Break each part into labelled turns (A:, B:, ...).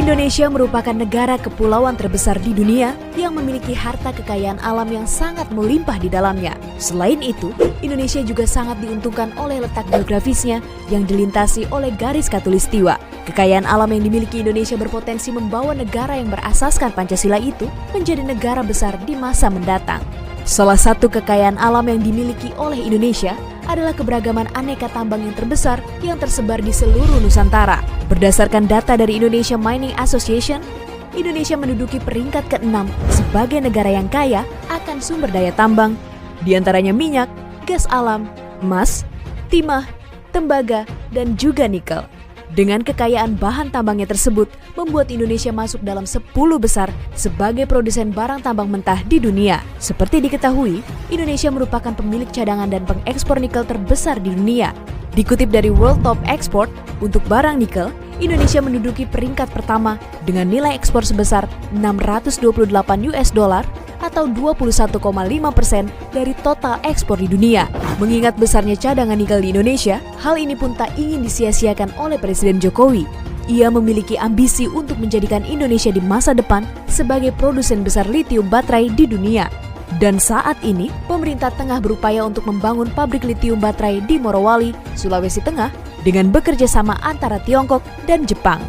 A: Indonesia merupakan negara kepulauan terbesar di dunia yang memiliki harta kekayaan alam yang sangat melimpah di dalamnya. Selain itu, Indonesia juga sangat diuntungkan oleh letak geografisnya yang dilintasi oleh garis khatulistiwa. Kekayaan alam yang dimiliki Indonesia berpotensi membawa negara yang berasaskan Pancasila itu menjadi negara besar di masa mendatang. Salah satu kekayaan alam yang dimiliki oleh Indonesia adalah keberagaman aneka tambang yang terbesar yang tersebar di seluruh Nusantara. Berdasarkan data dari Indonesia Mining Association, Indonesia menduduki peringkat ke-6 sebagai negara yang kaya akan sumber daya tambang, di antaranya minyak, gas alam, emas, timah, tembaga, dan juga nikel. Dengan kekayaan bahan tambangnya tersebut, membuat Indonesia masuk dalam 10 besar sebagai produsen barang tambang mentah di dunia. Seperti diketahui, Indonesia merupakan pemilik cadangan dan pengekspor nikel terbesar di dunia. Dikutip dari World Top Export, untuk barang nikel, Indonesia menduduki peringkat pertama dengan nilai ekspor sebesar $628 atau 21,5% dari total ekspor di dunia. Mengingat besarnya cadangan nikel di Indonesia, hal ini pun tak ingin disia-siakan oleh Presiden Jokowi. Ia memiliki ambisi untuk menjadikan Indonesia di masa depan sebagai produsen besar litium baterai di dunia. Dan saat ini, pemerintah tengah berupaya untuk membangun pabrik litium baterai di Morowali, Sulawesi Tengah, dengan bekerja sama antara Tiongkok dan Jepang.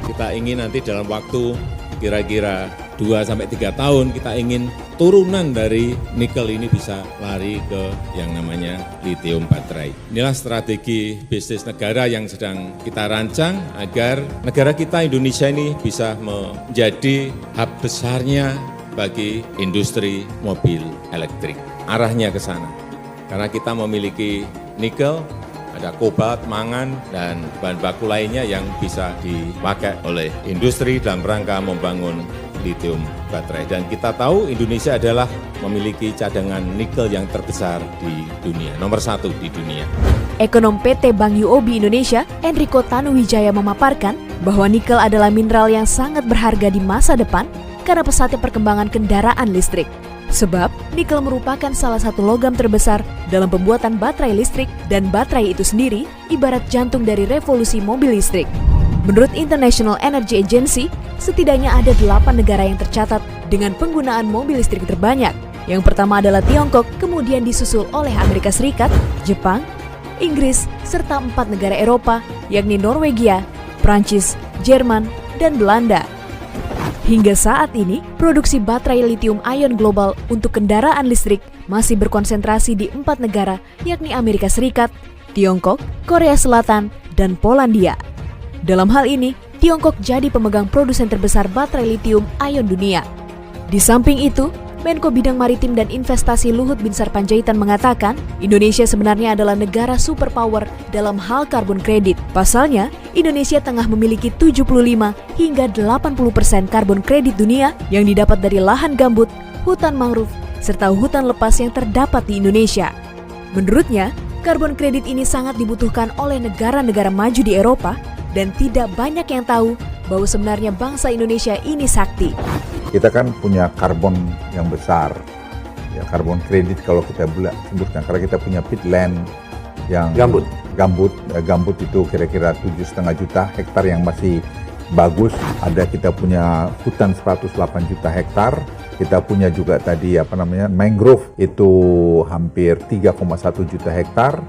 B: Kita ingin nanti dalam waktu kira-kira 2-3 tahun kita ingin turunan dari nikel ini bisa lari ke yang namanya litium baterai. Inilah strategi bisnis negara yang sedang kita rancang agar negara kita Indonesia ini bisa menjadi hub besarnya bagi industri mobil elektrik. Arahnya ke sana. Karena kita memiliki nikel, ada kobalt, mangan, dan bahan baku lainnya yang bisa dipakai oleh industri dalam rangka membangun litium baterai. Dan kita tahu Indonesia adalah memiliki cadangan nikel yang terbesar di dunia, nomor 1 di dunia.
A: Ekonom PT Bank UOB Indonesia, Enrico Tanuwijaya memaparkan bahwa nikel adalah mineral yang sangat berharga di masa depan karena pesatnya perkembangan kendaraan listrik. Sebab, nikel merupakan salah satu logam terbesar dalam pembuatan baterai listrik dan baterai itu sendiri ibarat jantung dari revolusi mobil listrik. Menurut International Energy Agency, setidaknya ada 8 negara yang tercatat dengan penggunaan mobil listrik terbanyak. Yang pertama adalah Tiongkok, kemudian disusul oleh Amerika Serikat, Jepang, Inggris, serta 4 negara Eropa, yakni Norwegia, Prancis, Jerman, dan Belanda. Hingga saat ini, produksi baterai lithium ion global untuk kendaraan listrik masih berkonsentrasi di 4 negara, yakni Amerika Serikat, Tiongkok, Korea Selatan, dan Polandia. Dalam hal ini, Tiongkok jadi pemegang produsen terbesar baterai lithium ion dunia. Di samping itu, Menko Bidang Maritim dan Investasi Luhut Binsar Panjaitan mengatakan, Indonesia sebenarnya adalah negara superpower dalam hal karbon kredit. Pasalnya, Indonesia tengah memiliki 75 hingga 80% karbon kredit dunia yang didapat dari lahan gambut, hutan mangrove, serta hutan lepas yang terdapat di Indonesia. Menurutnya, karbon kredit ini sangat dibutuhkan oleh negara-negara maju di Eropa dan tidak banyak yang tahu bahwa sebenarnya bangsa Indonesia ini sakti.
C: Kita kan punya karbon yang besar, ya karbon kredit kalau kita sebutkan, karena kita punya peatland yang gambut itu kira-kira 7,5 juta hektar yang masih bagus. Ada kita punya hutan 108 juta hektar. Kita punya juga tadi mangrove itu hampir 3,1 juta hektar.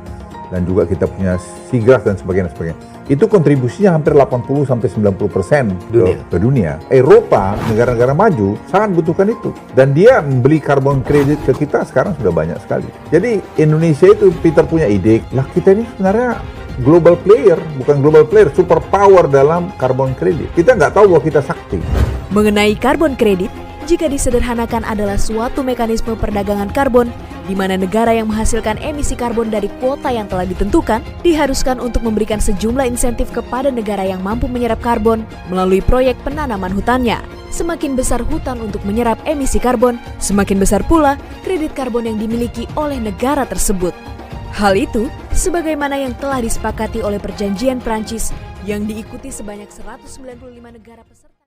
C: Dan juga kita punya seagrass dan sebagainya. Itu kontribusinya hampir 80-90% ke dunia. Eropa, negara-negara maju sangat butuhkan itu. Dan dia membeli karbon kredit ke kita sekarang sudah banyak sekali. Jadi Indonesia itu, Peter punya ide, lah kita ini sebenarnya global player, bukan global player, super power dalam karbon kredit. Kita nggak tahu bahwa kita sakti.
A: Mengenai karbon kredit, jika disederhanakan adalah suatu mekanisme perdagangan karbon di mana negara yang menghasilkan emisi karbon dari kuota yang telah ditentukan diharuskan untuk memberikan sejumlah insentif kepada negara yang mampu menyerap karbon melalui proyek penanaman hutannya. Semakin besar hutan untuk menyerap emisi karbon, semakin besar pula kredit karbon yang dimiliki oleh negara tersebut. Hal itu sebagaimana yang telah disepakati oleh Perjanjian Prancis yang diikuti sebanyak 195 negara peserta.